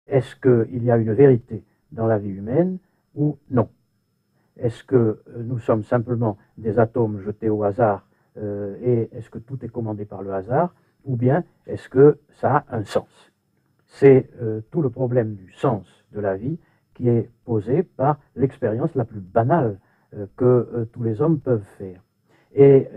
Est-ce qu'il y a une vérité dans la vie humaine ou non? Est-ce que nous sommes simplement des atomes jetés au hasard et est-ce que tout est commandé par le hasard? Ou bien est-ce que ça a un sens? C'est tout le problème du sens de la vie qui est posé par l'expérience la plus banale que tous les hommes peuvent faire. Et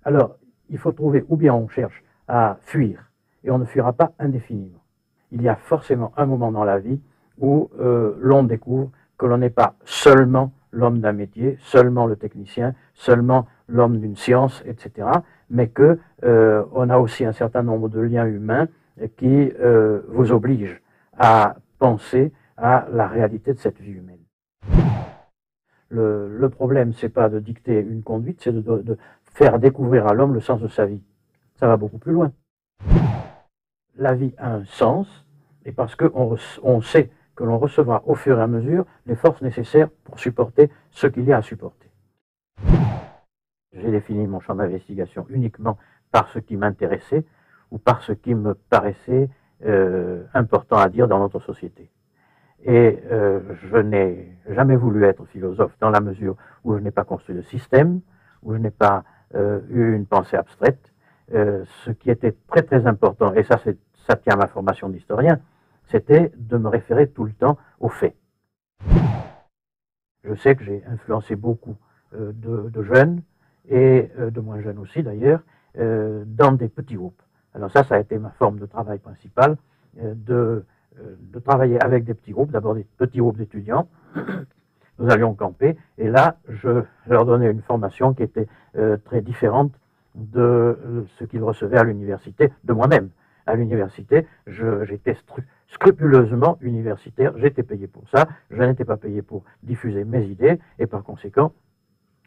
alors, il faut trouver, ou bien on cherche à fuir, et on ne fuira pas indéfiniment. Il y a forcément un moment dans la vie où l'on découvre que l'on n'est pas seulement l'homme d'un métier, seulement le technicien, seulement l'homme d'une science, etc., mais que on a aussi un certain nombre de liens humains qui vous obligent à penser à la réalité de cette vie humaine. Le problème, c'est pas de dicter une conduite, c'est de faire découvrir à l'homme le sens de sa vie. Ça va beaucoup plus loin. La vie a un sens, et parce qu'on sait que l'on recevra au fur et à mesure les forces nécessaires pour supporter ce qu'il y a à supporter. J'ai défini mon champ d'investigation uniquement par ce qui m'intéressait ou par ce qui me paraissait important à dire dans notre société. Et je n'ai jamais voulu être philosophe dans la mesure où je n'ai pas construit de système, où je n'ai pas eu une pensée abstraite. Ce qui était très très important, et ça tient à ma formation d'historien, c'était de me référer tout le temps aux faits. Je sais que j'ai influencé beaucoup de jeunes, et de moins jeunes aussi d'ailleurs, dans des petits groupes. Alors ça a été ma forme de travail principale, de travailler avec des petits groupes, d'abord des petits groupes d'étudiants. Nous allions camper, et là, je leur donnais une formation qui était très différente de ce qu'ils recevaient à l'université, de moi-même. À l'université, j'étais scrupuleusement universitaire, j'étais payé pour ça, je n'étais pas payé pour diffuser mes idées, et par conséquent,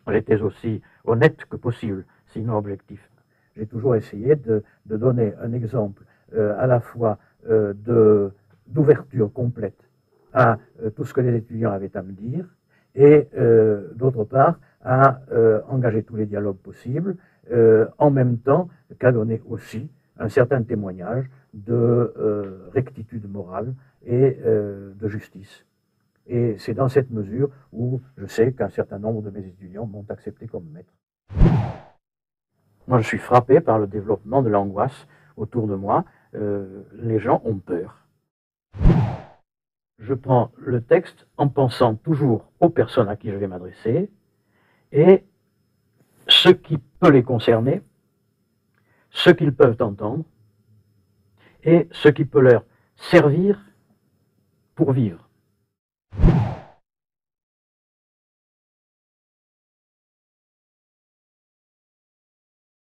j'étais aussi honnête que possible, sinon objectif. J'ai toujours essayé de donner un exemple à la fois d'ouverture complète à tout ce que les étudiants avaient à me dire, et d'autre part à engager tous les dialogues possibles, en même temps qu'à donner aussi un certain témoignage de rectitude morale et de justice. Et c'est dans cette mesure où je sais qu'un certain nombre de mes étudiants m'ont accepté comme maître. Moi, je suis frappé par le développement de l'angoisse autour de moi. Les gens ont peur. Je prends le texte en pensant toujours aux personnes à qui je vais m'adresser et ce qui peut les concerner, ce qu'ils peuvent entendre et ce qui peut leur servir pour vivre.